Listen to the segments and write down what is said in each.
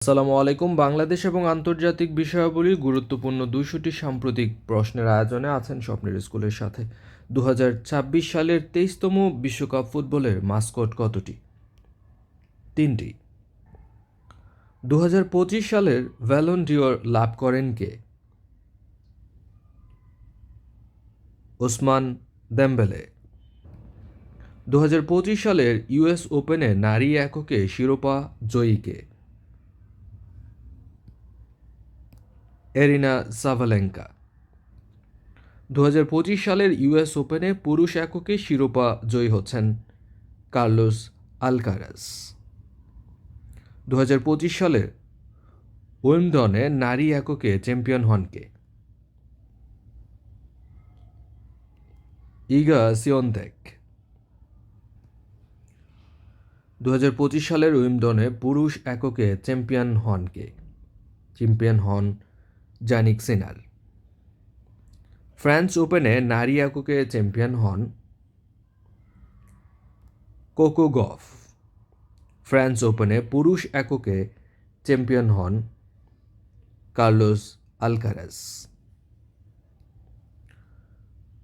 আসসালামু আলাইকুম। বাংলাদেশ এবং আন্তর্জাতিক বিষয়াবলীর গুরুত্বপূর্ণ ২০০টি সাম্প্রতিক প্রশ্নের আয়োজনে আছেন স্বপ্নের স্কুলের সাথে। ২০২৬ সালের ২৩তম বিশ্বকাপ ফুটবলের মাস্কট কতটি? ৩টি। ২০২৫ সালের ব্যালন ডিওর লাভ করেন কে? ওসমান দেমবেলে। ২০২৫ সালের ইউএস ওপেনে নারী এককে শিরোপা জয়ী কে? এরিনা সাভালেঙ্কা। ২০২৫ সালের ইউএস ওপেনে পুরুষ এককে শিরোপা জয়ী হচ্ছেন কার্লোস আলকারাজ। ২০২৫ সালের উইম্বলডনে নারী এককে চ্যাম্পিয়ন হন কে? ইগা সিওনটেক। ২০২৫ সালের উইম্বলডনে পুরুষ এককে চ্যাম্পিয়ন হন কে? চ্যাম্পিয়ন হন জানিক সিনার। ফ্রেঞ্চ ওপেনে নারী এককে চ্যাম্পিয়ন হন কোকো গফ। ফ্রেঞ্চ ওপেনে পুরুষ এককে চ্যাম্পিয়ন হন কার্লোস আলকারাজ।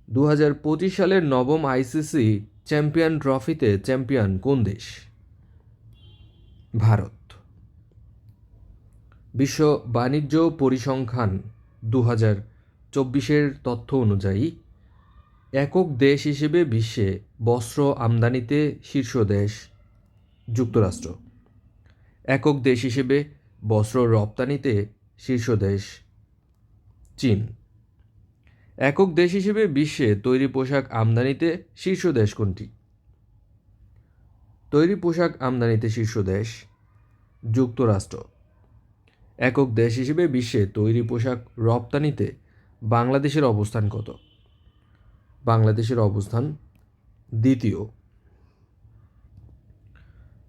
২০২৫ সালের নবম আইসিসি চ্যাম্পিয়ন ট্রফিতে চ্যাম্পিয়ন কোন দেশ? ভারত। বিশ্ব বাণিজ্য পরিসংখ্যান ২০২৪-এর তথ্য অনুযায়ী একক দেশ হিসেবে বিশ্বে বস্ত্র আমদানিতে শীর্ষ দেশ যুক্তরাষ্ট্র। একক দেশ হিসেবে বস্ত্র রপ্তানিতে শীর্ষ দেশ চীন। একক দেশ হিসেবে বিশ্বে তৈরি পোশাক আমদানিতে শীর্ষ দেশ কোনটি? তৈরি পোশাক আমদানিতে শীর্ষ দেশ যুক্তরাষ্ট্র। একক দেশ হিসেবে বিশ্বে তৈরি পোশাক রপ্তানিতে বাংলাদেশের অবস্থান কত? বাংলাদেশের অবস্থান দ্বিতীয়।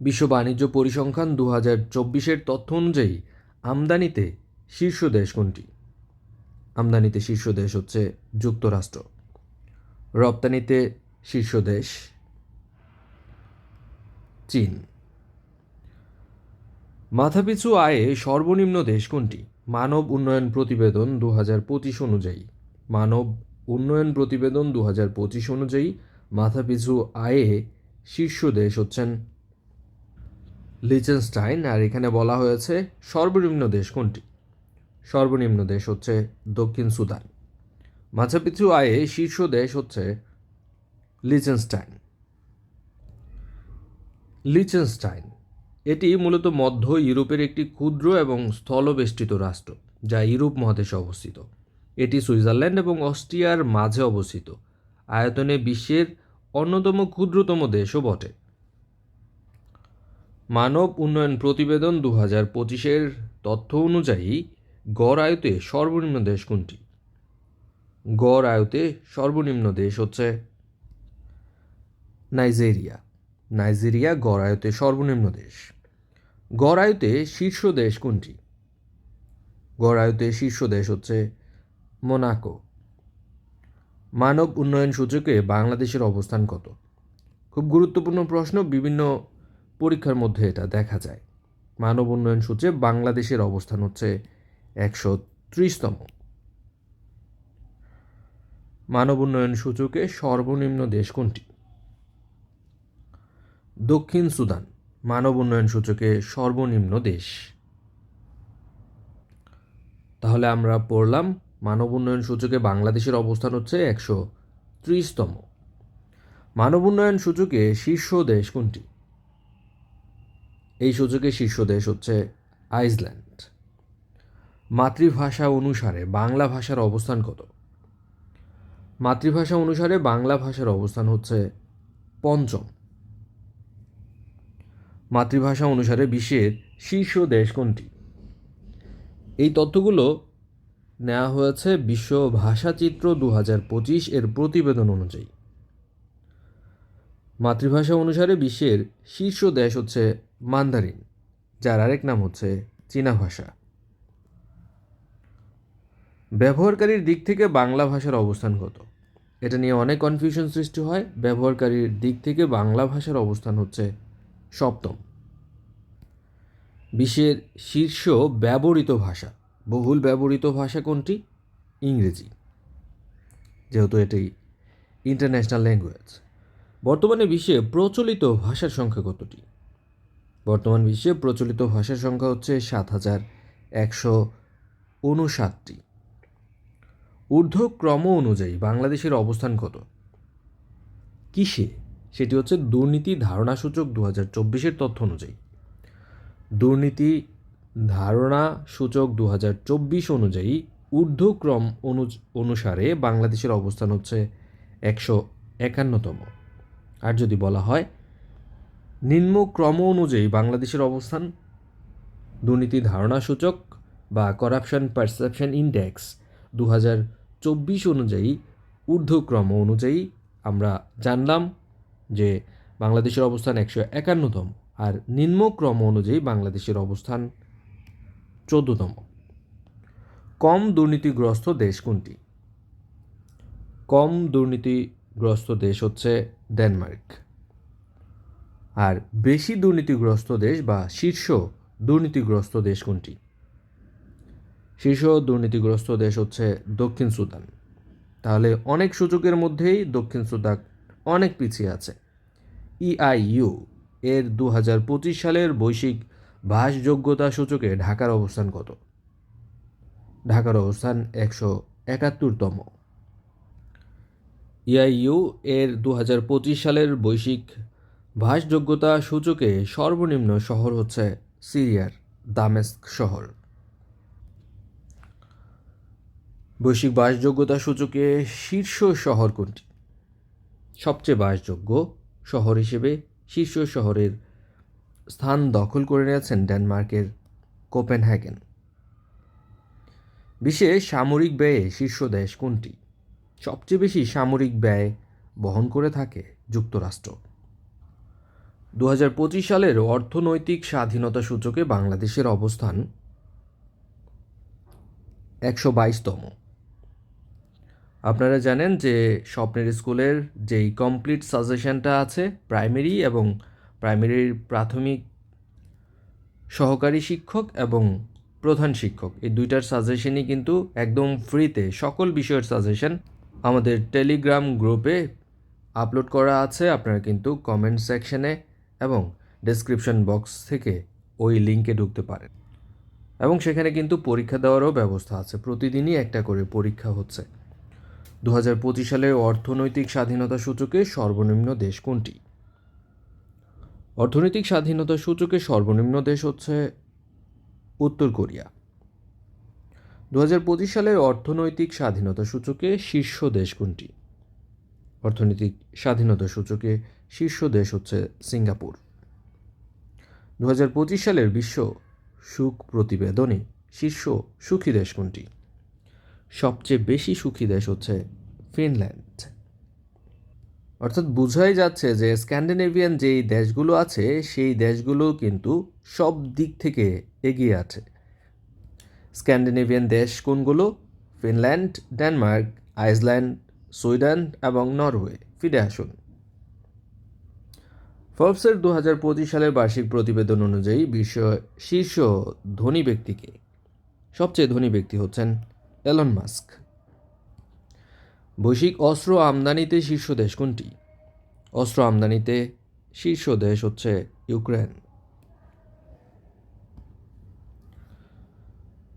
বিশ্ব বাণিজ্য পরিসংখ্যান ২০২৪-এর তথ্য অনুযায়ী আমদানিতে শীর্ষ দেশ কোনটি? আমদানিতে শীর্ষ দেশ হচ্ছে যুক্তরাষ্ট্র। রপ্তানিতে শীর্ষ দেশ চীন। মাথাপিছু আয়ে সর্বনিম্ন দেশ কোনটি? মানব উন্নয়ন প্রতিবেদন ২০২৫ অনুযায়ী। মানব উন্নয়ন প্রতিবেদন ২০২৫ অনুযায়ী মাথাপিছু আয়ে শীর্ষ দেশ হচ্ছেন লিচেনস্টাইন। আর এখানে বলা হয়েছে সর্বনিম্ন দেশ কোনটি? সর্বনিম্ন দেশ হচ্ছে দক্ষিণ সুদান। মাথাপিছু আয়ে শীর্ষ দেশ হচ্ছে লিচেনস্টাইন। লিচেনস্টাইন এটি মূলত মধ্য ইউরোপের একটি ক্ষুদ্র এবং স্থলবেষ্টিত রাষ্ট্র যা ইউরোপ মহাদেশে অবস্থিত। এটি সুইজারল্যান্ড এবং অস্ট্রিয়ার মাঝে অবস্থিত। আয়তনে বিশ্বের অন্যতম ক্ষুদ্রতম দেশও বটে। মানব উন্নয়ন প্রতিবেদন ২০২৫-এর তথ্য অনুযায়ী গড় আয়তে সর্বনিম্ন দেশ কোনটি? গড় আয়তে সর্বনিম্ন দেশ হচ্ছে নাইজেরিয়া। নাইজেরিয়া গড় আয়তে সর্বনিম্ন দেশ। গড় আয়তে শীর্ষ দেশ কোনটি? গড় আয়তে শীর্ষ দেশ হচ্ছে মোনাকো। মানব উন্নয়ন সূচকে বাংলাদেশের অবস্থান কত? খুব গুরুত্বপূর্ণ প্রশ্ন, বিভিন্ন পরীক্ষার মধ্যে এটা দেখা যায়। মানব উন্নয়ন সূচকে বাংলাদেশের অবস্থান হচ্ছে ১৩০তম। মানব উন্নয়ন সূচকে সর্বনিম্ন দেশ কোনটি? দক্ষিণ সুদান। মানব উন্নয়ন সূচকে সর্বনিম্ন দেশ। তাহলে আমরা পড়লাম মানব উন্নয়ন সূচকে বাংলাদেশের অবস্থান হচ্ছে ১৩০তম। মানব উন্নয়ন সূচকে শীর্ষ দেশ কোনটি? এই সূচকে শীর্ষ দেশ হচ্ছে আইসল্যান্ড। মাতৃভাষা অনুসারে বাংলা ভাষার অবস্থান কত? মাতৃভাষা অনুসারে বাংলা ভাষার অবস্থান হচ্ছে পঞ্চম। মাতৃভাষা অনুসারে বিশ্বের শীর্ষ দেশ কোনটি? এই তথ্যগুলো নেওয়া হয়েছে বিশ্ব ভাষাচিত্র ২০২৫ এর প্রতিবেদন অনুযায়ী। মাতৃভাষা অনুসারে বিশ্বের শীর্ষ দেশ হচ্ছে মান্দারিন, যার আরেক নাম হচ্ছে চীনা ভাষা। ব্যবহারকারীর দিক থেকে বাংলা ভাষার অবস্থান কত? এটা নিয়ে অনেক কনফিউশন সৃষ্টি হয়। ব্যবহারকারীর দিক থেকে বাংলা ভাষার অবস্থান হচ্ছে সপ্তম। বিশ্বের শীর্ষ ব্যবহৃত ভাষা, বহুল ব্যবহৃত ভাষা কোনটি? ইংরেজি, যেহেতু এটি ইন্টারন্যাশনাল ল্যাঙ্গুয়েজ। বর্তমানে বিশ্বে প্রচলিত ভাষার সংখ্যা কতটি? বর্তমান বিশ্বে প্রচলিত ভাষার সংখ্যা হচ্ছে 7,159টি। ঊর্ধ্বক্রম অনুযায়ী বাংলাদেশের অবস্থান কত? কিসে? সেটি হচ্ছে দুর্নীতি ধারণা সূচক 2024-এর তথ্য অনুযায়ী। দুর্নীতি ধারণা সূচক 2024 অনুযায়ী ঊর্ধ্বক্রম অনুসারে বাংলাদেশের অবস্থান হচ্ছে 151তম। আর যদি বলা হয় নিম্নক্রম অনুযায়ী বাংলাদেশের অবস্থান, দুর্নীতি ধারণা সূচক বা করাপশন পারসেপশন ইন্ডেক্স 2024 অনুযায়ী ঊর্ধ্বক্রম অনুযায়ী আমরা জানলাম যে বাংলাদেশের অবস্থান 151তম, আর নিম্নক্রম অনুযায়ী বাংলাদেশের অবস্থান 14তম। কম দুর্নীতিগ্রস্ত দেশ কোনটি? কম দুর্নীতিগ্রস্ত দেশ হচ্ছে ডেনমার্ক। আর বেশি দুর্নীতিগ্রস্ত দেশ বা শীর্ষ দুর্নীতিগ্রস্ত দেশ কোনটি? শীর্ষ দুর্নীতিগ্রস্ত দেশ হচ্ছে দক্ষিণ সুদান। তাহলে অনেক সূচকের মধ্যেই দক্ষিণ সুদান অনেক পিছিয়ে আছে। EIU এর 2025 সালের বৈশ্বিক বাসযোগ্যতা সূচকে ঢাকার অবস্থান কত? ঢাকার অবস্থান 171তম। EIU এর 2025 সালের বৈশ্বিক বাসযোগ্যতা সূচকে সর্বনিম্ন শহর হচ্ছে সিরিয়ার দামেস্ক শহর। বৈশ্বিক বাসযোগ্যতা সূচকে শীর্ষ শহর কোনটি? সবচেয়ে বাসযোগ্য শহর হিসেবে শীর্ষ শহরের স্থান দখল করে নিয়েছেন ডেনমার্কের কোপেনহেগেন। বিশ্বে সামরিক ব্যয়ে শীর্ষ দেশ কোনটি? সবচেয়ে বেশি সামরিক ব্যয় বহন করে থাকে যুক্তরাষ্ট্র। 2025 সালের অর্থনৈতিক স্বাধীনতা সূচকে বাংলাদেশের অবস্থান 122তম। আপনারা জানেন যে স্বপ্নের স্কুলের যেই কমপ্লিট সাজেশনটা আছে, প্রাইমারি এবং প্রাইমারির প্রাথমিক সহকারী শিক্ষক এবং প্রধান শিক্ষক, এই দুইটার সাজেশনই কিন্তু একদম ফ্রিতে সকল বিষয়ের সাজেশন আমাদের টেলিগ্রাম গ্রুপে আপলোড করা আছে। আপনারা কিন্তু কমেন্ট সেকশনে এবং ডেসক্রিপশন বক্স থেকে ওই লিঙ্কে ঢুকতে পারেন, এবং সেখানে কিন্তু পরীক্ষা দেওয়ারও ব্যবস্থা আছে। প্রতিদিনই একটা করে পরীক্ষা হচ্ছে। 2025 সালের অর্থনৈতিক স্বাধীনতা সূচকে সর্বনিম্ন দেশ কোনটি? অর্থনৈতিক স্বাধীনতা সূচকে সর্বনিম্ন দেশ হচ্ছে উত্তর কোরিয়া। 2025 সালের অর্থনৈতিক স্বাধীনতা সূচকে শীর্ষ দেশ কোনটি? অর্থনৈতিক স্বাধীনতা সূচকে শীর্ষ দেশ হচ্ছে সিঙ্গাপুর। 2025 সালের বিশ্ব সুখ প্রতিবেদনে শীর্ষ সুখী দেশ কোনটি? সবচেয়ে বেশি সুখী দেশ হচ্ছে ফিনল্যান্ড। অর্থাৎ বোঝাই যাচ্ছে যে স্ক্যান্ডিনেভিয়ান যেই দেশগুলো আছে সেই দেশগুলো কিন্তু সব দিক থেকে এগিয়ে আছে। স্ক্যান্ডিনেভিয়ান দেশ কোনগুলো? ফিনল্যান্ড, ডেনমার্ক, আইসল্যান্ড, সুইডেন এবং নরওয়ে। ফিরে আসুন। ফোর্বসের 2025 সালের বার্ষিক প্রতিবেদন অনুযায়ী বিশ্ব শীর্ষ ধনী ব্যক্তিকে, সবচেয়ে ধনী ব্যক্তি হচ্ছেন এলন মাস্ক। বৈশ্বিক অস্ত্র আমদানিতে শীর্ষ দেশ কোনটি? অস্ত্র আমদানিতে শীর্ষ দেশ হচ্ছে ইউক্রেন।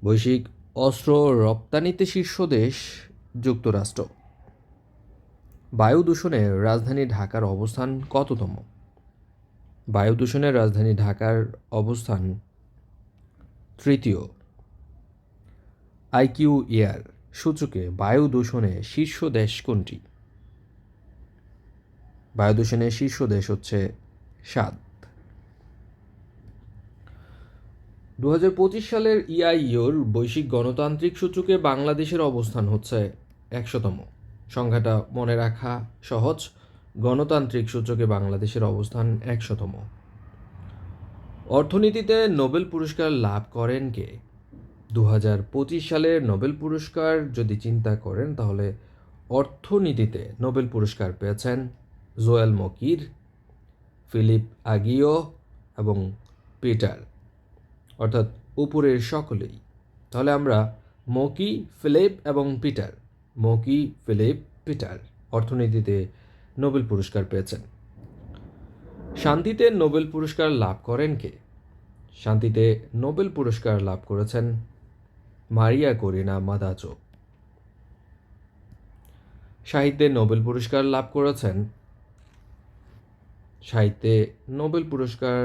বৈশ্বিক অস্ত্র রপ্তানিতে শীর্ষ দেশ যুক্তরাষ্ট্র। বায়ু দূষণের রাজধানী ঢাকার অবস্থান কততম? বায়ু দূষণের রাজধানী ঢাকার অবস্থান 3য়। IQ এয়ার সূচকে বায়ু দূষণে শীর্ষ দেশ কোনটি? বায়ু দূষণের শীর্ষ দেশ হচ্ছে 7। 2025 সালের EIUর বৈশ্বিক গণতান্ত্রিক সূচকে বাংলাদেশের অবস্থান হচ্ছে 100তম। সংখ্যাটা মনে রাখা সহজ। গণতান্ত্রিক সূচকে বাংলাদেশের অবস্থান 100তম। অর্থনীতিতে নোবেল পুরস্কার লাভ করেন কে? 2025 সালের নোবেল পুরস্কার যদি চিন্তা করেন তাহলে অর্থনীতিতে নোবেল পুরস্কার পেয়েছেন জোয়েল মকির, ফিলিপ আগিও এবং পিটার অর্থাৎ উপরের সকলেই। তাহলে আমরা মকি, ফিলিপ এবং পিটার, মকি, ফিলিপ, পিটার অর্থনীতিতে নোবেল পুরস্কার পেয়েছেন। শান্তিতে নোবেল পুরস্কার লাভ করেন কে? শান্তিতে নোবেল পুরস্কার লাভ করেছেন মারিয়া করিনা মাদাজো। সাহিত্যে নোবেল পুরস্কার লাভ করেছেন সাহিত্যে নোবেল পুরস্কার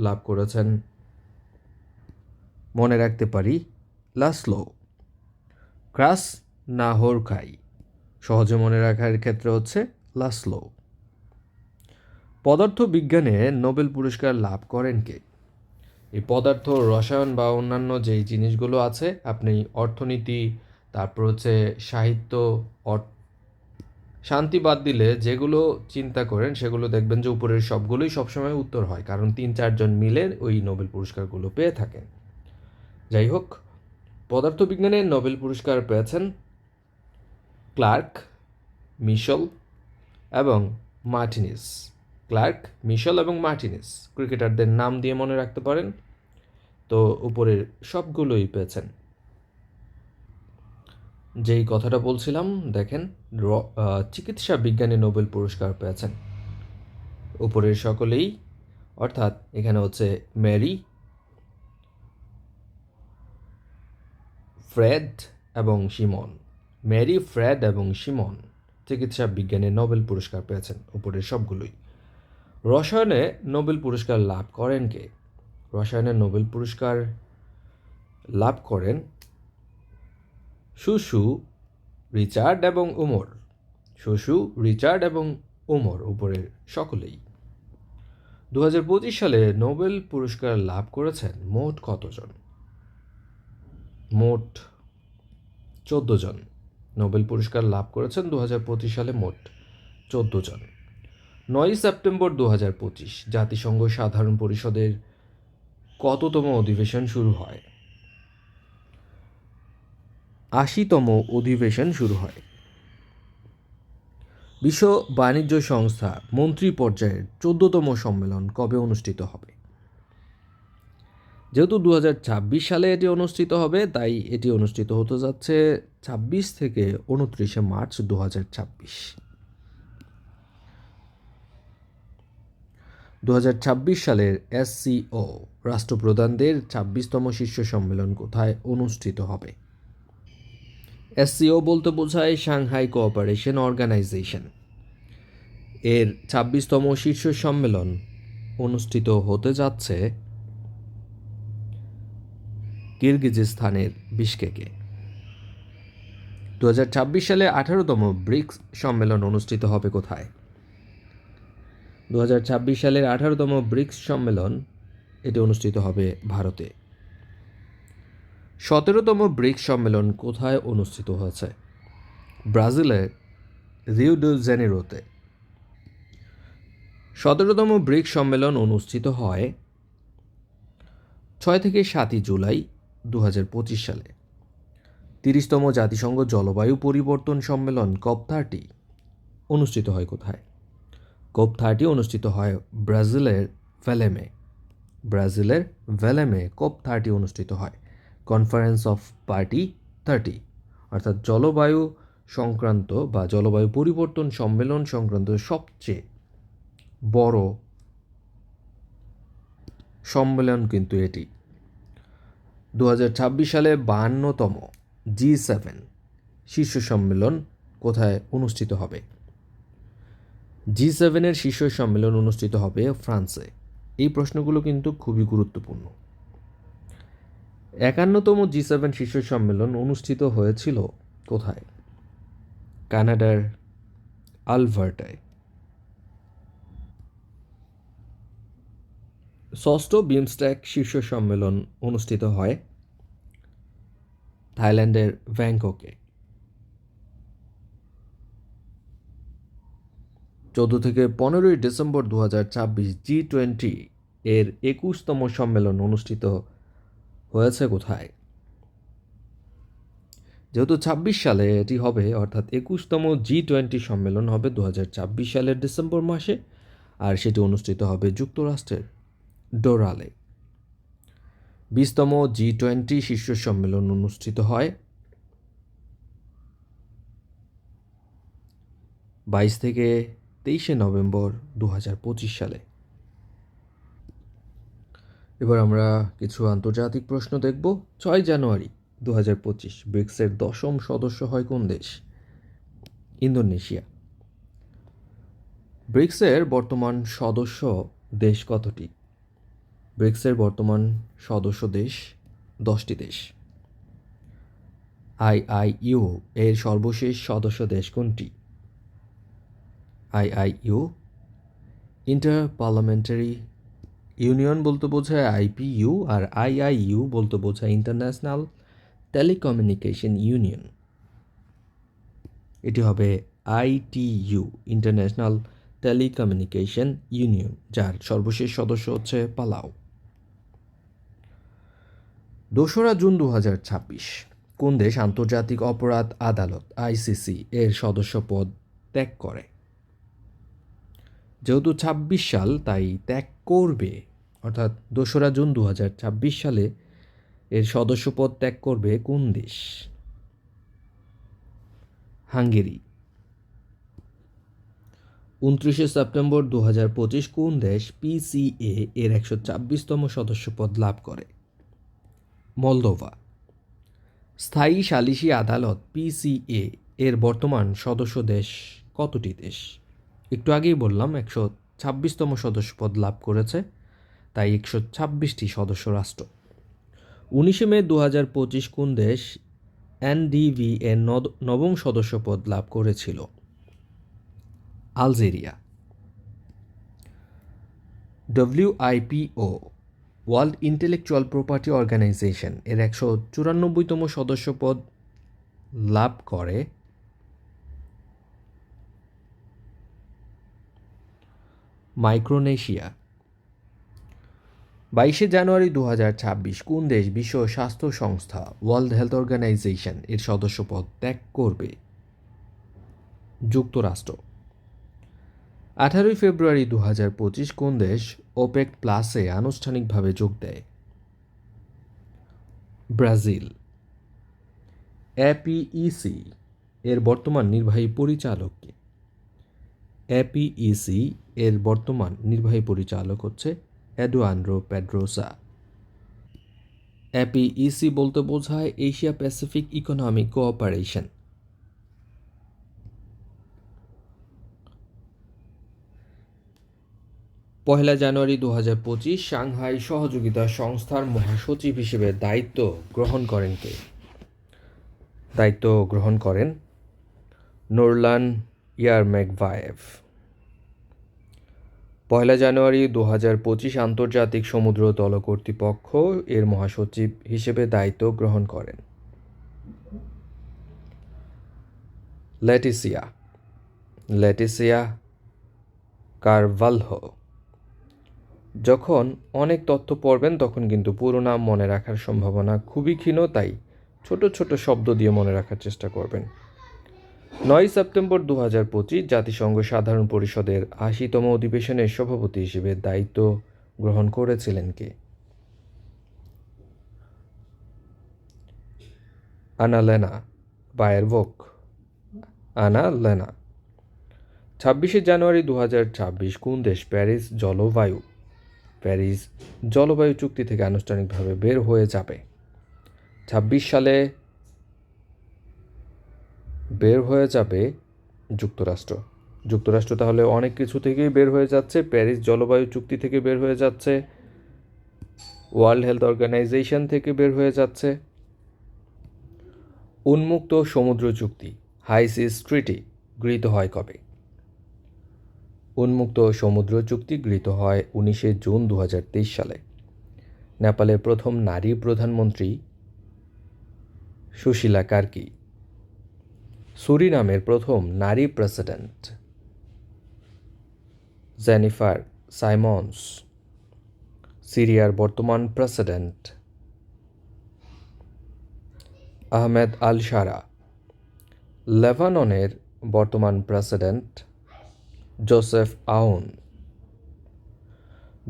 লাভ করেছেন, মনে রাখতে পারি, লাসলো ক্রাসনাহোরখাই। সহজে মনে রাখার ক্ষেত্রে হচ্ছে লাসলো। পদার্থ বিজ্ঞানে নোবেল পুরস্কার লাভ করেন কে? এই পদার্থ, রসায়ন বা অন্যান্য যেই জিনিসগুলো আছে, আপনি অর্থনীতি, তারপর হচ্ছে সাহিত্য, শান্তি বাদ দিলে যেগুলো চিন্তা করেন সেগুলো দেখবেন যে উপরের সবগুলোই সবসময় উত্তর হয়, কারণ 3-4 জন মিলে ওই নোবেল পুরস্কারগুলো পেয়ে থাকেন। যাই হোক, পদার্থবিজ্ঞানে নোবেল পুরস্কার পেয়েছেন ক্লার্ক, মিশেল এবং মার্টিনিস। ক্লার্ক, মিশেল এবং মার্টিনিস ক্রিকেটারদের নাম দিয়ে মনে রাখতে পারেন। তো উপরের সবগুলোই পেয়েছেন। যেই কথাটা বলছিলাম দেখেন, চিকিৎসা বিজ্ঞানে নোবেল পুরস্কার পেয়েছেন উপরের সকলেই, অর্থাৎ এখানে হচ্ছে মেরি, ফ্রেড এবং সিমন। মেরি, ফ্রেড এবং সিমন চিকিৎসা বিজ্ঞানে নোবেল পুরস্কার পেয়েছেন উপরের সবগুলোই। রসায়নে নোবেল পুরস্কার লাভ করেন কে? রসায়নে নোবেল পুরস্কার লাভ করেন শুশু, রিচার্ড এবং উমর। শুশু, রিচার্ড এবং উমর উপরের সকলেই। 2025 সালে নোবেল পুরস্কার লাভ করেছেন মোট কতজন? মোট 14 জন নোবেল পুরস্কার লাভ করেছেন 2025 সালে, মোট 14 জন। 9 সেপ্টেম্বর 2025 জাতিসংঘ সাধারণ পরিষদের কততম অধিবেশন শুরু হয়? 80তম অধিবেশন শুরু হয়। বিশ্ব বাণিজ্য সংস্থা মন্ত্রী পর্যায়ের 14তম সম্মেলন কবে অনুষ্ঠিত হবে? যেহেতু 2026 সালে এটি অনুষ্ঠিত হবে, তাই এটি অনুষ্ঠিত হতে যাচ্ছে 26 থেকে 29 মার্চ 2026। 2026 সালের SCO রাষ্ট্রপ্রধানদের 26তম শীর্ষ সম্মেলন কোথায় অনুষ্ঠিত হবে? SCO বলতে বোঝায় সাংহাই কোঅপারেশন অর্গানাইজেশন। এর 26তম শীর্ষ সম্মেলন অনুষ্ঠিত হতে যাচ্ছে কিরগিজস্তানের বিশকেকে। 2026 সালে 18তম ব্রিক্স সম্মেলন অনুষ্ঠিত হবে কোথায়? 2026 সালের 18তম ব্রিক্স সম্মেলন এটি অনুষ্ঠিত হবে ভারতে। 17তম ব্রিক্স সম্মেলন কোথায় অনুষ্ঠিত হয়েছে? ব্রাজিলের রিও ডি জেনেরোতে। 17তম ব্রিক্স সম্মেলন অনুষ্ঠিত হয় 6 থেকে 7 জুলাই 2025 সালে। 30তম জাতিসংঘ জলবায়ু পরিবর্তন সম্মেলন COP30 অনুষ্ঠিত হয় কোথায়? COP30 অনুষ্ঠিত হয় ব্রাজিলের ভেলেমে। ব্রাজিলের ভেলেমে COP30 অনুষ্ঠিত হয়। কনফারেন্স অফ পার্টি 30, অর্থাৎ জলবায়ু সংক্রান্ত বা জলবায়ু পরিবর্তন সম্মেলন সংক্রান্ত সবচেয়ে বড় সম্মেলন কিন্তু এটি। 2026 সালে 52তম G7 শীর্ষ সম্মেলন কোথায় অনুষ্ঠিত হবে? G7-এর শীর্ষ সম্মেলন অনুষ্ঠিত হবে ফ্রান্সে। এই প্রশ্নগুলো কিন্তু খুবই গুরুত্বপূর্ণ। 51তম G7 শীর্ষ সম্মেলন অনুষ্ঠিত হয়েছিল কোথায়? কানাডার আলবার্টায়। 6ষ্ঠ বিমস্টেক শীর্ষ সম্মেলন অনুষ্ঠিত হয় থাইল্যান্ডের ব্যাংককে। 14 থেকে 15 ডিসেম্বর 2026 G20 এর 21তম সম্মেলন অনুষ্ঠিত হয়েছে কোথায়? যেহেতু 26 সালে এটি হবে, অর্থাৎ 21তম G20 সম্মেলন হবে 2026 সালের ডিসেম্বর মাসে, আর সেটি অনুষ্ঠিত হবে যুক্তরাষ্ট্রের ডোরালে। 20তম G20 শীর্ষ সম্মেলন অনুষ্ঠিত হয় 22 থেকে 23শে নভেম্বর 2025 সালে। এবার আমরা কিছু আন্তর্জাতিক প্রশ্ন দেখব। 6 জানুয়ারি 2025 ব্রিক্সের 10ম সদস্য হয় কোন দেশ? ইন্দোনেশিয়া। ব্রিক্সের বর্তমান সদস্য দেশ কতটি? ব্রিক্সের বর্তমান সদস্য দেশ 10টি দেশ। আইআইইউ এর সর্বশেষ সদস্য দেশ কোনটি? আইআইইউ ইন্টার পার্লামেন্টারি ইউনিয়ন বলতে বোঝায় আইপিইউ, আর আইআইইউ বলতে বোঝায় ইন্টারন্যাশনাল টেলিকমিউনিকেশন ইউনিয়ন। এটি হবে আইটিইউ, ইন্টারন্যাশনাল টেলিকমিউনিকেশন ইউনিয়ন, যার সর্বশেষ সদস্য হচ্ছে পালাউ। 2রা জুন 2026 কোন দেশ আন্তর্জাতিক অপরাধ আদালত আইসিসি এর সদস্যপদ ত্যাগ করে? যেহেতু 26 সাল তাই ত্যাগ করবে, অর্থাৎ 2রা জুন 2026 সালে এর সদস্যপদ ত্যাগ করবে কোন দেশ? হাঙ্গেরি। 29শে সেপ্টেম্বর 2025 কোন দেশ পিসিএ এর 126তম সদস্যপদ লাভ করে? মলদোভা। স্থায়ী সালিসি আদালত পিসিএ এর বর্তমান সদস্য দেশ কতটি দেশ? একটু আগেই বললাম 126তম সদস্যপদ লাভ করেছে, তাই 126টি সদস্য রাষ্ট্র। 19শে মে 2025 কোন দেশ এনডিভি এর 9ম সদস্যপদ লাভ করেছিল? Algeria. W I P O World Intellectual Property Organization এর 194তম সদস্যপদ লাভ করে মাইক্রোনেশিয়া। 22শে জানুয়ারি 2026 কোন দেশ বিশ্ব স্বাস্থ্য সংস্থা ওয়ার্ল্ড হেলথ অর্গানাইজেশন এর সদস্যপদ ত্যাগ করবে? যুক্তরাষ্ট্র। 18 ফেব্রুয়ারি 2025 কোন দেশ ওপেক প্লাসে আনুষ্ঠানিকভাবে যোগ দেয়? ব্রাজিল। এপিইসি এর বর্তমান নির্বাহী পরিচালক কে? এপিইসি এর বর্তমান নির্বাহী পরিচালক হচ্ছে এডুয়ান্ড্রো পেড্রোসা। এপিইসি বলতে বোঝায় এশিয়া প্যাসিফিক ইকোনমিক কোঅপারেশন। পহেলা জানুয়ারি 2025 সাংহাই সহযোগিতা সংস্থার মহাসচিব হিসেবে দায়িত্ব গ্রহণ করেন কে? দায়িত্ব গ্রহণ করেন নোরলান ইয়ারমেকভায়েভ। পহেলা জানুয়ারি 2025 আন্তর্জাতিক সমুদ্রতল কর্তৃপক্ষ এর মহাসচিব হিসেবে দায়িত্ব গ্রহণ করেন লেটিসিয়া কারভালহো। যখন অনেক তথ্য পড়বেন তখন কিন্তু পুরো নাম মনে রাখার সম্ভাবনা খুবই ক্ষীণ, তাই ছোট ছোট শব্দ দিয়ে মনে রাখার চেষ্টা করবেন। 9 সেপ্টেম্বর 2025 জাতিসংঘ সাধারণ পরিষদের 80তম অধিবেশনের সভাপতি হিসেবে দায়িত্ব গ্রহণ করেছিলেন কে? আনালেনা বায়ারভোক। 26শে জানুয়ারি 2026 কোন দেশ প্যারিস জলবায়ু চুক্তি থেকে আনুষ্ঠানিকভাবে বের হয়ে যাবে? 26 সালে বের হয়ে যাবে যুক্তরাষ্ট্র। তাহলে অনেক কিছু থেকেই বের হয়ে যাচ্ছে। প্যারিস জলবায়ু চুক্তি থেকে বের হয়ে যাচ্ছে, ওয়ার্ল্ড হেলথ অর্গানাইজেশন থেকে বের হয়ে যাচ্ছে। উন্মুক্ত সমুদ্র চুক্তি হাই সিজ ট্রিটি গৃহীত হয় কবে? উন্মুক্ত সমুদ্র চুক্তি গৃহীত হয় 19শে জুন 2023 সালে। নেপালের প্রথম নারী প্রধানমন্ত্রী সুশীলা কার্কি। সুরিনামের প্রথম নারী প্রেসিডেন্ট জেনিফার সাইমন্স। সিরিয়ার বর্তমান প্রেসিডেন্ট আহমেদ আল শারা। লেবাননের বর্তমান প্রেসিডেন্ট জোসেফ আউন।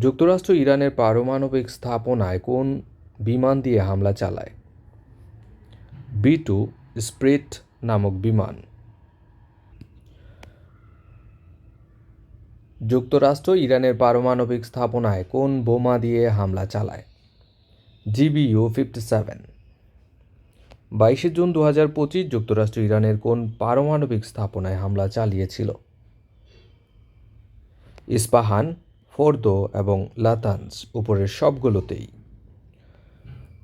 যুক্তরাষ্ট্র ইরানের পারমাণবিক স্থাপনায় কোন বিমান দিয়ে হামলা চালায়? B2 স্প্রিট নামক বিমান। যুক্তরাষ্ট্র ইরানের পারমাণবিক স্থাপনায় কোন বোমা দিয়ে হামলা চালায়? GBU-57। 22 জুন 2025 যুক্তরাষ্ট্র ইরানের কোন পারমাণবিক স্থাপনায় হামলা চালিয়েছিল? ইস্পাহান, ফোর্দো এবং লাতানজ, উপরের সবগুলোতেই।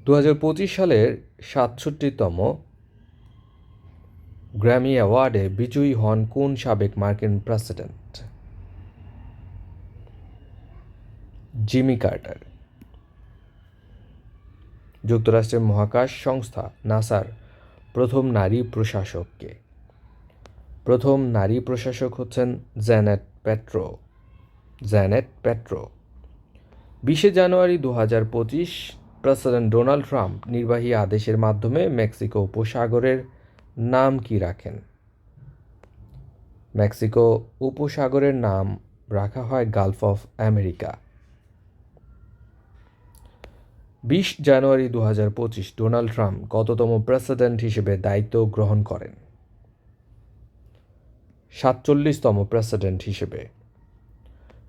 2025 সালের 67তম গ্র্যামি অ্যাওয়ার্ডে বিজয়ী হন কোন সাবেক মার্কিন প্রেসিডেন্ট? Jimmy Carter. যুক্তরাষ্ট্রের মহাকাশ সংস্থা নাসার প্রথম নারী প্রশাসক কে? প্রথম নারী প্রশাসক হচ্ছেন জ্যানেট পেট্রো। 20 জানুয়ারি 2025 প্রেসিডেন্ট ডোনাল্ড ট্রাম্প নির্বাহী আদেশের মাধ্যমে মেক্সিকো উপসাগরের নাম কি রাখেন? মেক্সিকো উপসাগরের নাম রাখা হয় Gulf of America. 20 January 2025 Donald Trump কততম প্রেসিডেন্ট হিসেবে দায়িত্ব গ্রহণ করেন? 47তম প্রেসিডেন্ট হিসেবে।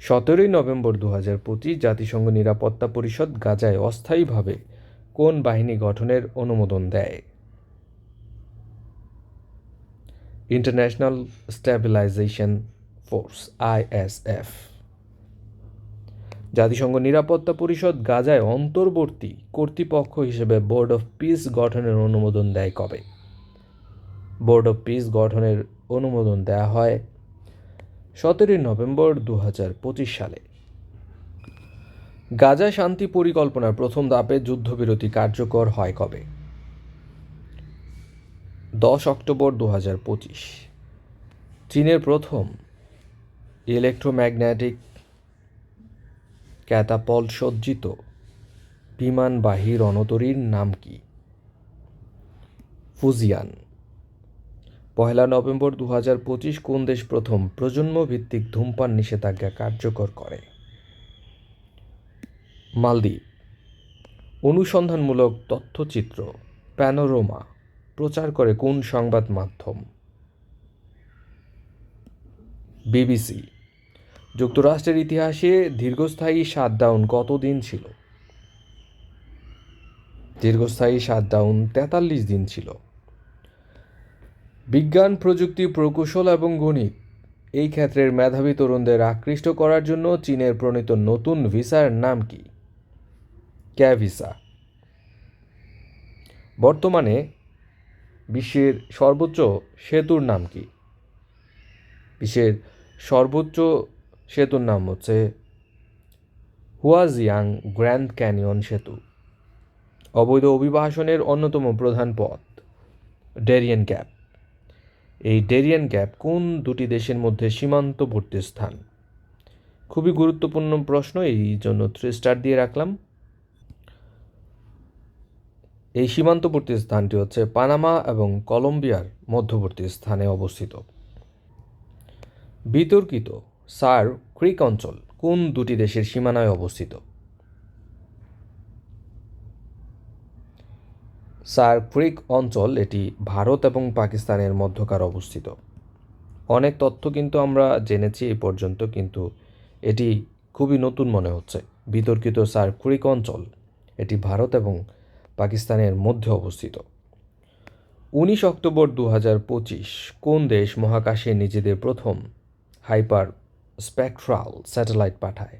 17 নভেম্বর 2025 জাতিসংঘ নিরাপত্তা পরিষদ গাজায় অস্থায়ীভাবে কোন বাহিনী গঠনের অনুমোদন দেয়? International stabilisation force, ISF। জাতিসংঘ নিরাপত্তা পরিষদ গাজায় অন্তর্বর্তী কর্তৃপক্ষ হিসেবে বোর্ড অফ পিস গঠনের অনুমোদন দেয় কবে? বোর্ড অফ পিস গঠনের অনুমোদন দেওয়া হয় 17 নভেম্বর 2025 সালে। গাজা শান্তি পরিকল্পনার প্রথম ধাপে যুদ্ধবিরতি কার্যকর হয় কবে? 10 অক্টোবর 2025। চীনের প্রথম ইলেকট্রোম্যাগনেটিক ক্যাটাপল্ট সজ্জিত বিমানবাহী রণতরীর নাম কি? ফুজিয়ান। 1 নভেম্বর 2025 কোন দেশ প্রথম প্রজন্মভিত্তিক ধূমপান নিষেধাজ্ঞা কার্যকর করে? মালদ্বীপ। অনুসন্ধানমূলক তথ্যচিত্র প্যানোরামা প্রচার করে কোন সংবাদ মাধ্যম? BBC। যুক্তরাষ্ট্রের ইতিহাসে দীর্ঘস্থায়ী শাটডাউন কতদিন ছিল? দীর্ঘস্থায়ী শাটডাউন 43 দিন ছিল। বিজ্ঞান, প্রযুক্তি, প্রকৌশল এবং গণিত এই ক্ষেত্রের মেধাবী তরুণদের আকৃষ্ট করার জন্য চীনের প্রণীত নতুন ভিসার নাম কি? ক্যা ভিসা। বর্তমানে বিশ্বের সর্বোচ্চ সেতুর নাম কি? বিশ্বের সর্বোচ্চ সেতুর নাম হচ্ছে হুয়াজিয়াং গ্র্যান্ড ক্যানিয়ন সেতু। অবৈধ অভিবাসনের অন্যতম প্রধান পথ ডেরিয়ান গ্যাপ। এই ডেরিয়ান গ্যাপ কোন দুটি দেশের মধ্যে সীমান্তবর্তী স্থান? খুবই গুরুত্বপূর্ণ প্রশ্ন, এই জন্য 3 স্টার দিয়ে রাখলাম। এই সীমান্তবর্তী স্থানটি হচ্ছে পানামা এবং কলম্বিয়ার মধ্যবর্তী স্থানে অবস্থিত। বিতর্কিত সার ক্রিক অঞ্চল কোন দুটি দেশের সীমানায় অবস্থিত? সার ক্রিক অঞ্চল এটি ভারত এবং পাকিস্তানের মধ্যকার অবস্থিত। অনেক তথ্য কিন্তু আমরা জেনেছি এই পর্যন্ত, কিন্তু এটি খুবই নতুন মনে হচ্ছে। বিতর্কিত সার ক্রিক অঞ্চল এটি ভারত এবং পাকিস্তানের মধ্যে অবস্থিত। 19 অক্টোবর 2025 কোন দেশ মহাকাশে নিজেদের প্রথম হাইপার স্পেকট্রাল স্যাটেলাইট পাঠায়?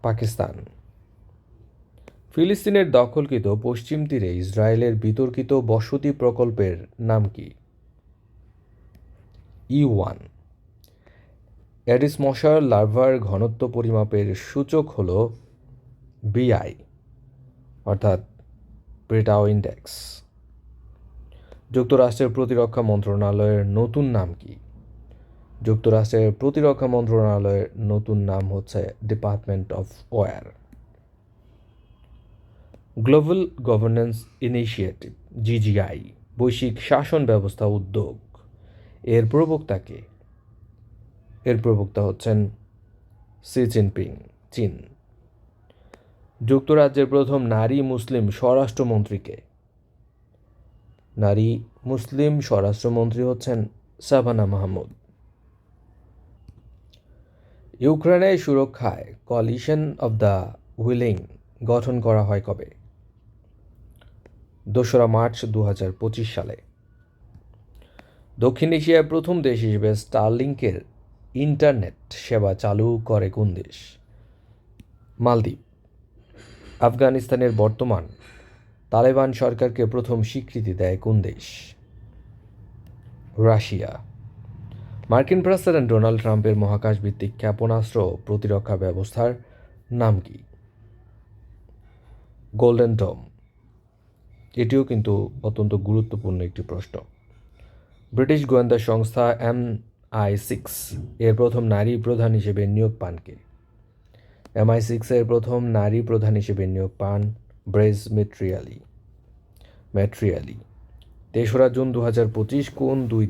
পাকিস্তান। ফিলিস্তিনের দখলকৃত পশ্চিম তীরে ইসরায়েলের বিতর্কিত বসতি প্রকল্পের নাম কি? E1। এডিস মশার লার্ভার ঘনত্ব পরিমাপের সূচক হল BI, অর্থাৎ ব্রিটাও ইন্ডেক্স। যুক্তরাষ্ট্রের প্রতিরক্ষা মন্ত্রণালয়ের নতুন নাম কি? যুক্তরাষ্ট্রের প্রতিরক্ষা মন্ত্রণালয়ের নতুন নাম হচ্ছে department of war. Global governance initiative GGI বৈশ্বিক শাসন ব্যবস্থা উদ্যোগ এর প্রবক্তা কে? এর প্রবক্তা হচ্ছেন শি জিনপিং, চীন। যুক্তরাজ্যের প্রথম নারী মুসলিম স্বরাষ্ট্রমন্ত্রীকে? নারী মুসলিম স্বরাষ্ট্রমন্ত্রী হচ্ছেন শাবানা মাহমুদ। ইউক্রেনের সুরক্ষায় কোয়ালিশন অব দ্য উইলিং গঠন করা হয় কবে? 2রা মার্চ 2025 সালে। দক্ষিণ এশিয়ার প্রথম দেশ হিসেবে স্টারলিংকের ইন্টারনেট সেবা চালু করে কোন দেশ? মালদ্বীপ। আফগানিস্তানের বর্তমান তালেবান সরকারকে প্রথম স্বীকৃতি দেয় কোন দেশ? রাশিয়া। মার্কিন প্রেসিডেন্ট ডোনাল্ড ট্রাম্পের মহাকাশভিত্তিক ক্ষেপণাস্ত্র প্রতিরক্ষা ব্যবস্থার নাম কি? Golden dome. এটিও কিন্তু অত্যন্ত গুরুত্বপূর্ণ একটি প্রশ্ন। ব্রিটিশ গোয়েন্দা সংস্থা MI6 এর প্রথম নারী প্রধান হিসেবে নিয়োগ পান কে? MI6 এর প্রথম নারী প্রধান হিসেবে নিয়োগ পান ব্রেজ মেট্রিয়ালি। 3রা জুন 2025 কোন দুই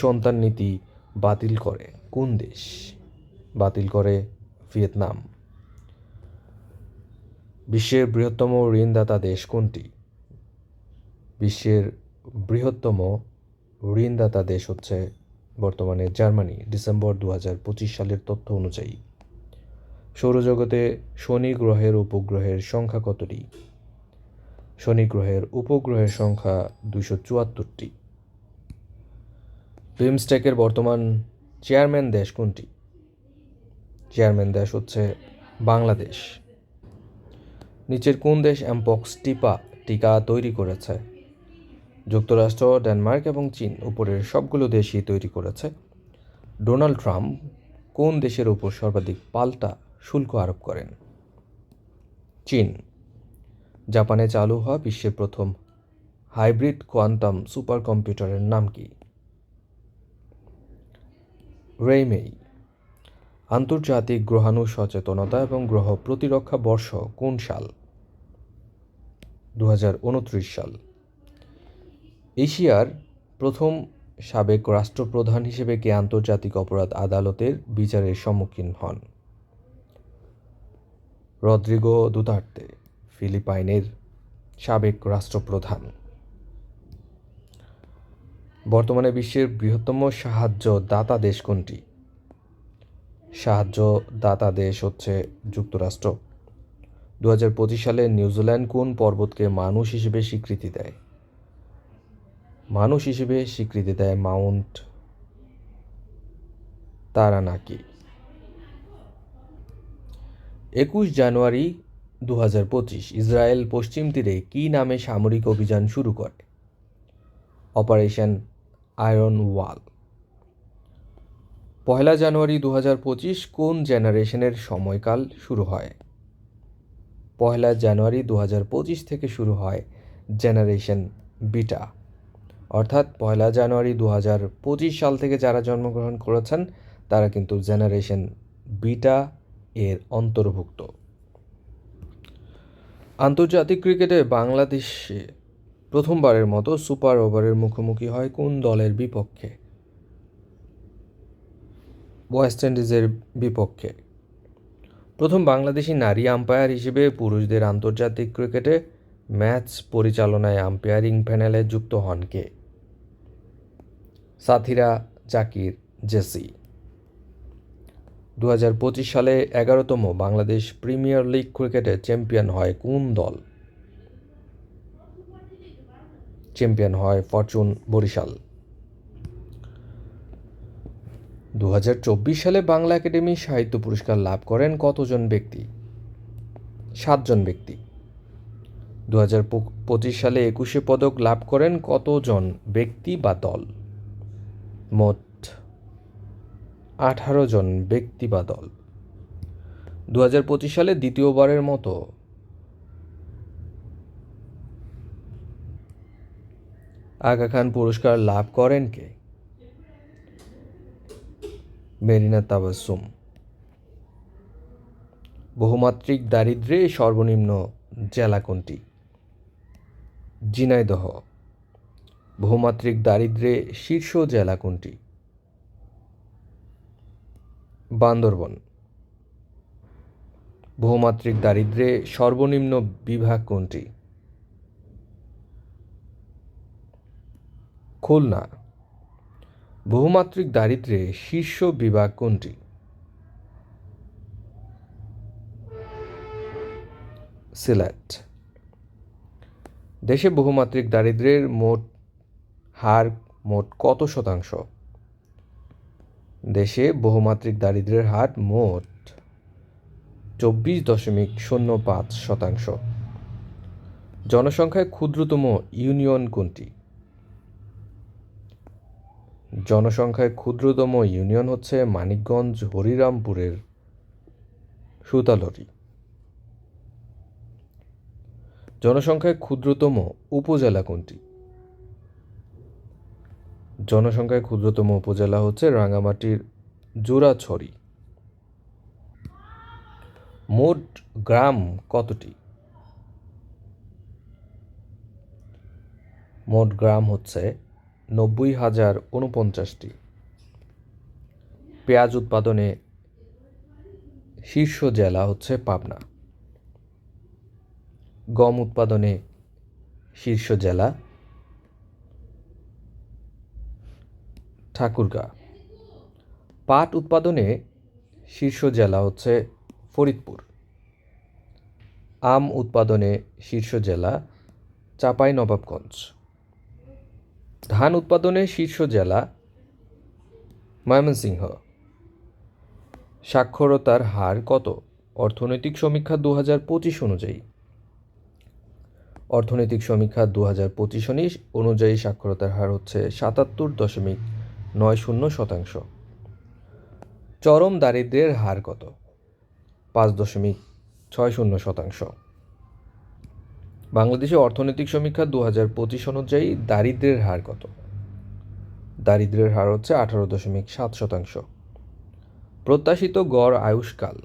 সন্তান নীতি বাতিল করে কোন দেশ? বাতিল করে ভিয়েতনাম। বিশ্বের বৃহত্তম ঋণদাতা দেশ কোনটি? বিশ্বের বৃহত্তম ঋণদাতা দেশ হচ্ছে বর্তমানে জার্মানি, ডিসেম্বর 2025 সালের তথ্য অনুযায়ী। সৌরজগতে শনি গ্রহের উপগ্রহের সংখ্যা কতটি? শনি গ্রহের উপগ্রহের সংখ্যা 274টি। বিমস্টেকের বর্তমান চেয়ারম্যান দেশ কোনটি? চেয়ারম্যান দেশ হচ্ছে বাংলাদেশ। নিচের কোন দেশ অ্যামপক্স টিকা তৈরি করেছে? যুক্তরাষ্ট্র, ডেনমার্ক এবং চীন। উপরের সবগুলো দেশই তৈরি করেছে। ডোনাল্ড ট্রাম্প কোন দেশের উপর সর্বাধিক পাল্টা শুল্ক আরোপ করেন? চীন। জাপানে চালু হওয়া বিশ্বের প্রথম হাইব্রিড কোয়ান্টাম সুপার কম্পিউটারের নাম কি? রেইমেই। আন্তর্জাতিক গ্রহাণু সচেতনতা এবং গ্রহ প্রতিরক্ষা বর্ষ কোন সাল? 2029 সাল। এশিয়ার প্রথম সাবেক রাষ্ট্রপ্রধান হিসেবে কে আন্তর্জাতিক অপরাধ আদালতের বিচারের সম্মুখীন হন? রদ্রিগো দুতার্তে, ফিলিপাইনের সাবেক রাষ্ট্রপ্রধান। বর্তমানে বিশ্বের বৃহত্তম সাহায্য দাতা দেশ কোনটি? সাহায্য দাতা দেশ হচ্ছে যুক্তরাষ্ট্র। 2025 সালে নিউজিল্যান্ড কোন পর্বতকে মানুষ হিসেবে স্বীকৃতি দেয়? মানুষ হিসেবে স্বীকৃতি দেয় মাউন্ট তারানাকি। 21 জানুয়ারি 2025 ইসরায়েল পশ্চিম তীরে কী নামে সামরিক অভিযান শুরু করে? অপারেশন আয়রন ওয়াল। 1 জানুয়ারি 2025 কোন জেনারেশনের সময়কাল শুরু হয়? 1 জানুয়ারি 2025 থেকে শুরু হয় জেনারেশন বিটা। অর্থাৎ 1 জানুয়ারি 2025 সাল থেকে যারা জন্মগ্রহণ করেছেন তারা কিন্তু জেনারেশন বিটা এর অন্তর্ভুক্ত। আন্তর্জাতিক ক্রিকেটে বাংলাদেশে প্রথমবারের মতো সুপার ওভারের মুখোমুখি হয় কোন দলের বিপক্ষে? ওয়েস্ট ইন্ডিজের বিপক্ষে। প্রথম বাংলাদেশি নারী আম্পায়ার হিসেবে পুরুষদের আন্তর্জাতিক ক্রিকেটে ম্যাচ পরিচালনায় আম্পায়ারিং প্যানেলে যুক্ত হন কে? সাথীরা জাকির জেসি। 2025 সালে 11তম বাংলাদেশ প্রিমিয়ার লিগ ক্রিকেটে চ্যাম্পিয়ন হয় কোন দল? চ্যাম্পিয়ন হয় ফরচুন বরিশাল। 2024 সালে বাংলা একাডেমি সাহিত্য পুরস্কার লাভ করেন কতজন ব্যক্তি? 7 জন ব্যক্তি। 2025 সালে 21শে পদক লাভ করেন কতজন ব্যক্তি বা দল? মোট 18 জন ব্যক্তি বা দল। 2025 সালে দ্বিতীয়বারের মতো আগা খান পুরস্কার লাভ করেন কে? মেরিনা তাবাসসুম। বহুমাত্রিক দারিদ্র্যে সর্বনিম্ন জেলা কোনটি? ঝিনাইদহ। বহুমাত্রিক দারিদ্র্যে শীর্ষ জেলা কোনটি? বান্দরবন। বহুমাত্রিক দারিদ্র্যে সর্বনিম্ন বিভাগ কোনটি? খুলনা। বহুমাত্রিক দারিদ্র্যে শীর্ষ বিভাগ কোনটি? সিলেট। দেশে বহুমাত্রিক দারিদ্র্যের হার মোট কত শতাংশ? দেশে বহুমাত্রিক দারিদ্র্যের হার মোট 24.05%। জনসংখ্যায় ক্ষুদ্রতম ইউনিয়ন কোনটি? জনসংখ্যায় ক্ষুদ্রতম ইউনিয়ন হচ্ছে মানিকগঞ্জ হরিরামপুরের সুতালরি। জনসংখ্যায় ক্ষুদ্রতম উপজেলা কোনটি? জনসংখ্যায় ক্ষুদ্রতম উপজেলা হচ্ছে রাঙ্গামাটির জোড়াছড়ি। মোট গ্রাম কতটি? মোট গ্রাম হচ্ছে 90,049টি। পেঁয়াজ উৎপাদনে শীর্ষ জেলা হচ্ছে পাবনা। গম উৎপাদনে শীর্ষ জেলা ঠাকুরগাঁ। পাট উৎপাদনে শীর্ষ জেলা হচ্ছে ফরিদপুর। আম উৎপাদনে শীর্ষ জেলা চাঁপাইনবাবগঞ্জ। ধান উৎপাদনে শীর্ষ জেলা ময়মনসিংহ। সাক্ষরতার হার কত অর্থনৈতিক সমীক্ষা 2025 অনুযায়ী? অর্থনৈতিক সমীক্ষা 2025 অনুযায়ী সাক্ষরতার হার হচ্ছে 77.90%। চরম দারিদ্র্যের হার কত? 5.60%। বাংলাদেশে অর্থনৈতিক সমীক্ষা 2025 অনুযায়ী দারিদ্র্যের হার কত? দারিদ্র্যের হার হচ্ছে 18.7%। প্রত্যাশিত গড় আয়ুষ্কাল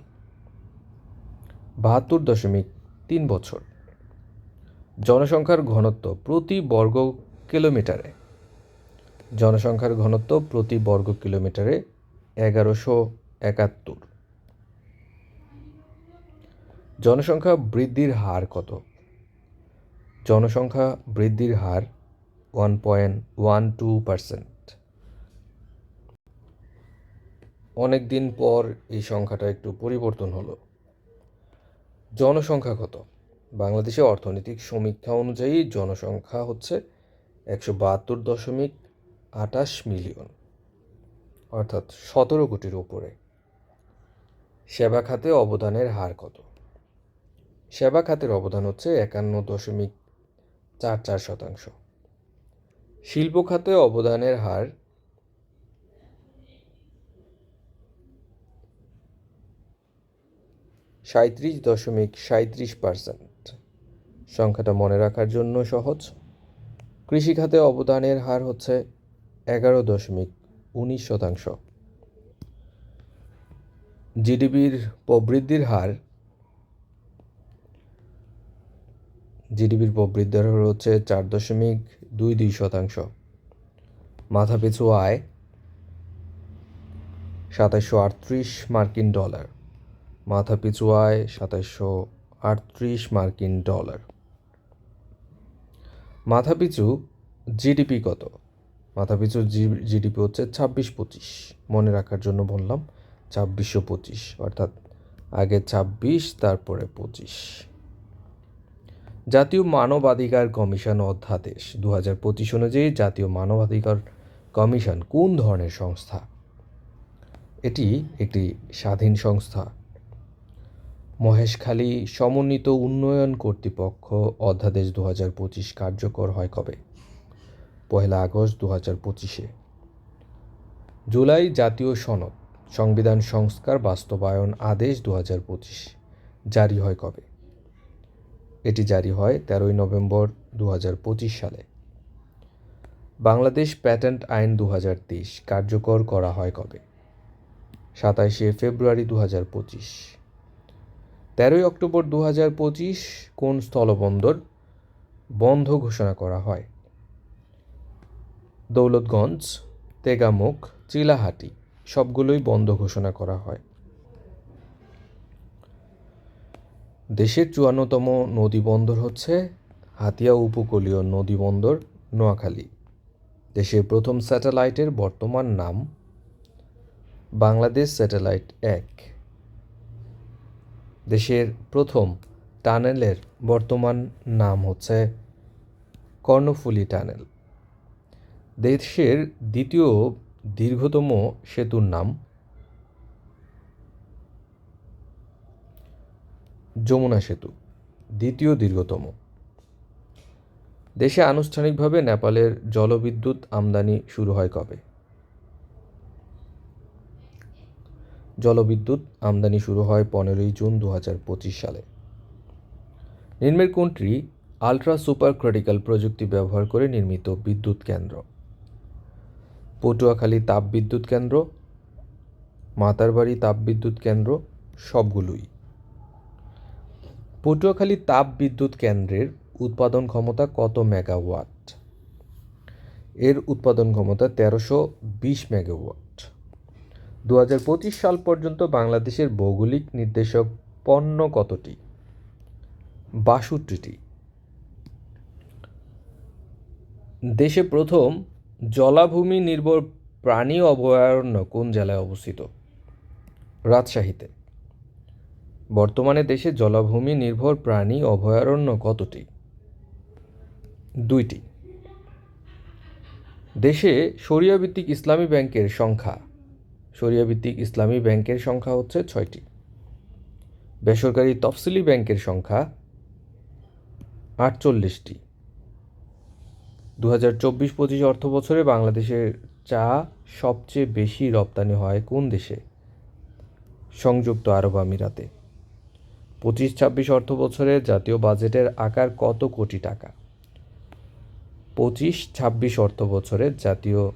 72.3 বছর। জনসংখ্যার ঘনত্ব প্রতি বর্গ কিলোমিটারে? জনসংখ্যার ঘনত্ব প্রতি বর্গ কিলোমিটারে 1171। জনসংখ্যা বৃদ্ধির হার কত? জনসংখ্যা বৃদ্ধির হার 1.12%। অনেক দিন পর এই সংখ্যাটা একটু পরিবর্তন হলো। জনসংখ্যা কত? বাংলাদেশে অর্থনৈতিক সমীক্ষা অনুযায়ী জনসংখ্যা হচ্ছে 172.28 মিলিয়ন, অর্থাৎ 17 কোটির উপরে। সেবা খাতে অবদানের হার কত? সেবা খাতের অবদান হচ্ছে 51.44%। শিল্প খাতে অবদানের হার 37.37%। সংখ্যাটা মনে রাখার জন্য সহজ। কৃষি খাতে অবদানের হার হচ্ছে 11.19%। জিডিপির প্রবৃদ্ধির হার হচ্ছে 4.22%। মাথাপিছু আয় 2738 মার্কিন ডলার। মাথাপিছু আয় 2738 মার্কিন ডলার। মাথাপিছু জিডিপি কত? মাথাপিছু জিডিপি হচ্ছে 2625। মনে রাখার জন্য বললাম 2625, অর্থাৎ আগে 26 তারপরে 25। জাতীয় মানবাধিকার কমিশন অধ্যাদেশ 2025 অনুযায়ী জাতীয় মানবাধিকার কমিশন কোন ধরনের সংস্থা? এটি একটি স্বাধীন সংস্থা। মহেশখালী সমন্বিত উন্নয়ন কর্তৃপক্ষ অধ্যাদেশ 2025 কার্যকর হয় কবে? 1 আগস্ট 2025। জুলাই জাতীয় সনদ সংবিধান সংস্কার বাস্তবায়ন আদেশ 2025 জারি হয় কবে? এটি জারি হয় 13 নভেম্বর 2025 সালে। বাংলাদেশ প্যাটেন্ট আইন 2023 কার্যকর করা হয় কবে? 27 ফেব্রুয়ারি 2025। 13 অক্টোবর 2025 কোন স্থলবন্দর বন্ধ ঘোষণা করা হয়? দৌলতগঞ্জ, তেগামুখ, চিলাহাটি সবগুলোই বন্ধ ঘোষণা করা হয়। দেশের ৫৪তম নদীবন্দর হচ্ছে হাতিয়া উপকূলীয় নদীবন্দর নোয়াখালী। দেশের প্রথম স্যাটেলাইটের বর্তমান নাম বাংলাদেশ স্যাটেলাইট ১। দেশের প্রথম টানেলের বর্তমান নাম হচ্ছে কর্ণফুলী টানেল। দেশের দ্বিতীয় দীর্ঘতম সেতুর নাম যমুনা সেতু, দ্বিতীয় দীর্ঘতম। দেশে আনুষ্ঠানিকভাবে নেপালের জলবিদ্যুৎ আমদানি শুরু হয় কবে? জলবিদ্যুৎ আমদানি শুরু হয় ১৫ই জুন ২০২৫ সালে। নিম্নের কোনটি আলট্রা সুপার ক্রিটিক্যাল প্রযুক্তি ব্যবহার করে নির্মিত বিদ্যুৎ কেন্দ্র? পটুয়াখালী তাপবিদ্যুৎ কেন্দ্র, মাতারবাড়ি তাপবিদ্যুৎ কেন্দ্র, সবগুলোই। পটুয়াখালী তাপবিদ্যুৎ কেন্দ্রের উৎপাদন ক্ষমতা কত মেগাওয়াট? এর উৎপাদন ক্ষমতা ১৩২০ মেগাওয়াট। ২০২৫ সাল পর্যন্ত বাংলাদেশের ভৌগোলিক নির্দেশক পণ্য কতটি? ৬২টি। দেশে প্রথম জলাভূমি নির্ভর প্রাণী অভয়ারণ্য কোন জেলায় অবস্থিত? রাজশাহীতে। বর্তমানে দেশে জলাভূমি নির্ভর প্রাণী অভয়ারণ্য কতটি? ২টি। দেশে শরিয়াভিত্তিক ইসলামী ব্যাংকের সংখ্যা হচ্ছে ৬টি। বেসরকারি তফসিলি ব্যাংকের সংখ্যা ৪৮টি। ২০২৪-২৫ অর্থবছরে বাংলাদেশের চা সবচেয়ে বেশি রপ্তানি হয় কোন দেশে? সংযুক্ত আরব আমিরাতে। ২৫-২৬ অর্থবছরে জাতীয় বাজেটের আকার কত কোটি টাকা? ২৫-২৬ অর্থবছরে জাতীয়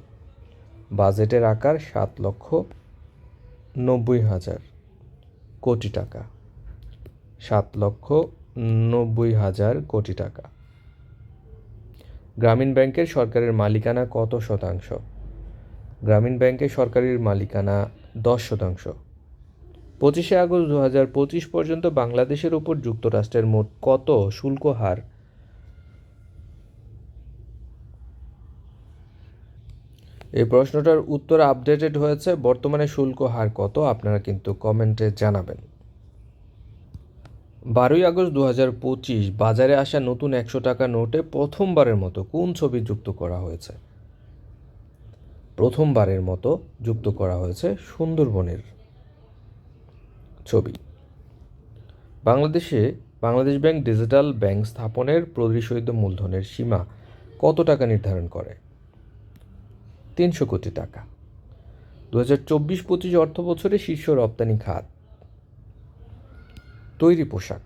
বাজেটের আকার ৭,৯০,০০০ কোটি টাকা। ৭,৯০,০০০ কোটি টাকা। গ্রামীণ ব্যাংকের সরকারের মালিকানা কত শতাংশ? গ্রামীণ ব্যাংকের সরকারের মালিকানা ১০%। ২৫শে আগস্ট ২০২৫ পর্যন্ত বাংলাদেশের উপর যুক্তরাষ্ট্রের মোট কত শুল্ক হার? এই প্রশ্নটার উত্তর আপডেটেড হয়েছে। বর্তমানে শুল্ক হার কত আপনারা কিন্তু কমেন্টে জানাবেন। ১২ই আগস্ট ২০২৫ বাজারে আসা নতুন ১০০ টাকা নোটে প্রথমবারের মতো কোন ছবি যুক্ত করা হয়েছে? প্রথমবারের মতো যুক্ত করা হয়েছে সুন্দরবনের ছবি। বাংলাদেশ ব্যাংক ডিজিটাল ব্যাংক স্থাপনের পরিশোধিত মূলধনের সীমা কত টাকা নির্ধারণ করে? ৩০০ কোটি টাকা। ২০২৪-২৫ অর্থবছরে শীর্ষ রপ্তানি খাত তৈরি পোশাক।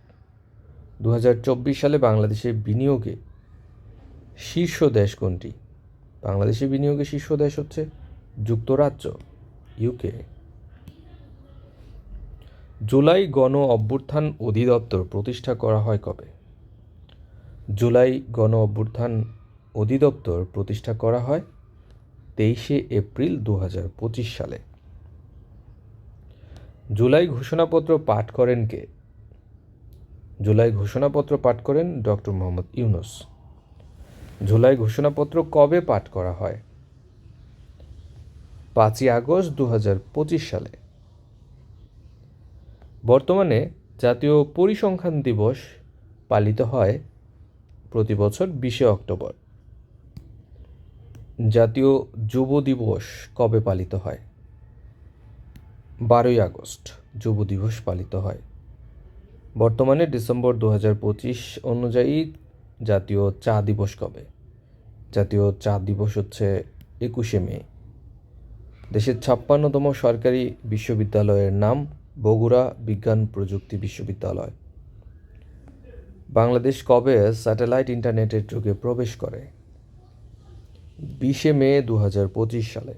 ২০২৪ সালে বাংলাদেশে বিনিয়োগে শীর্ষ দেশ কোনটি? বাংলাদেশে বিনিয়োগে শীর্ষ দেশ হচ্ছে যুক্তরাজ্য, ইউকে। জুলাই গণ অভ্যুত্থান অধিদপ্তর প্রতিষ্ঠা করা হয় কবে? জুলাই গণ অভ্যুত্থান অধিদপ্তর প্রতিষ্ঠা করা হয় ২৩শে এপ্রিল ২০২৫ সালে। জুলাই ঘোষণাপত্র পাঠ করেন কে? জুলাই ঘোষণাপত্র পাঠ করেন ডক্টর মোহাম্মদ ইউনূস। জুলাই ঘোষণাপত্র কবে পাঠ করা হয়? ৫ই আগস্ট ২০২৫ সালে। বর্তমানে জাতীয় পরিসংখ্যান দিবস পালিত হয় প্রতি বছর ২০শে অক্টোবর। জাতীয় যুব দিবস কবে পালিত হয়? ১২ই আগস্ট যুব দিবস পালিত হয়। বর্তমানে ডিসেম্বর ২০২৫ অনুযায়ী জাতীয় চা দিবস কবে? জাতীয় চা দিবস হচ্ছে ২১শে মে। দেশের ৫৬তম সরকারি বিশ্ববিদ্যালয়ের নাম বগুড়া বিজ্ঞান প্রযুক্তি বিশ্ববিদ্যালয়। বাংলাদেশ কবে স্যাটেলাইট ইন্টারনেটের যুগে প্রবেশ করে? ২০শে মে ২০২৫ সালে।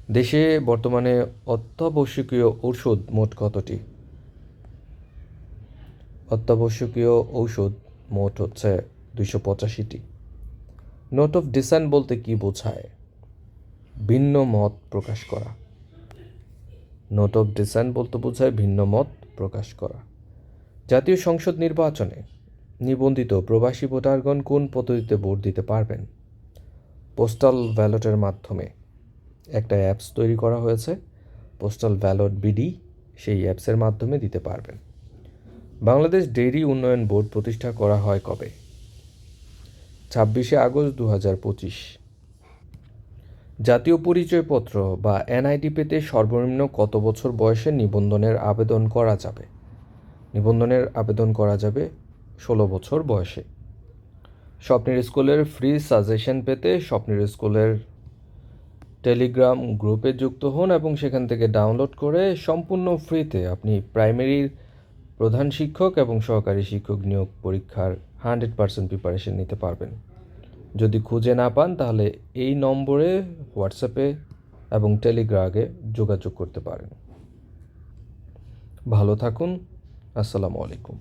দেশে বর্তমানে অত্যাবশ্যকীয় ঔষধ মোট কতটি? অত্যাবশ্যকীয় ঔষধ মোট হচ্ছে ২৮৫টি। নোট অফ ডিসেন্ট বলতে কি বোঝায়? ভিন্ন মত প্রকাশ করা। নোট অফ ডিসেন্ট বলতে বোঝায় ভিন্ন মত প্রকাশ করা। জাতীয় সংসদ নির্বাচনে নিবন্ধিত প্রবাসী ভোটারগণ কোন পদ্ধতিতে ভোট দিতে পারবেন? পোস্টাল ব্যালটের মাধ্যমে। একটা অ্যাপস তৈরি করা হয়েছে, পোস্টাল ব্যালট বিডি, সেই অ্যাপসের মাধ্যমে দিতে পারবেন। বাংলাদেশ ডেইরি উন্নয়ন বোর্ড প্রতিষ্ঠা করা হয় কবে? 26শে আগস্ট 2025। জাতীয় পরিচয়পত্র বা এনআইডি পেতে সর্বনিম্ন কত বছর বয়সে নিবন্ধনের আবেদন করা যাবে? নিবন্ধনের আবেদন করা যাবে 16 বছর বয়সে। স্বপ্নের স্কুলের ফ্রি সাজেশন পেতে স্বপ্নের স্কুলের টেলিগ্রাম গ্রুপে যুক্ত হন এবং সেখান থেকে ডাউনলোড করে সম্পূর্ণ ফ্রিতে আপনি প্রাইমারির প্রধান শিক্ষক এবং সহকারী শিক্ষক নিয়োগ পরীক্ষার 100% প্রিপারেশন নিতে পারবেন। যদি খুঁজে না পান তাহলে এই নম্বরে হোয়াটসঅ্যাপে এবং টেলিগ্রামে যোগাযোগ করতে পারেন। ভালো থাকুন। আসসালামু আলাইকুম।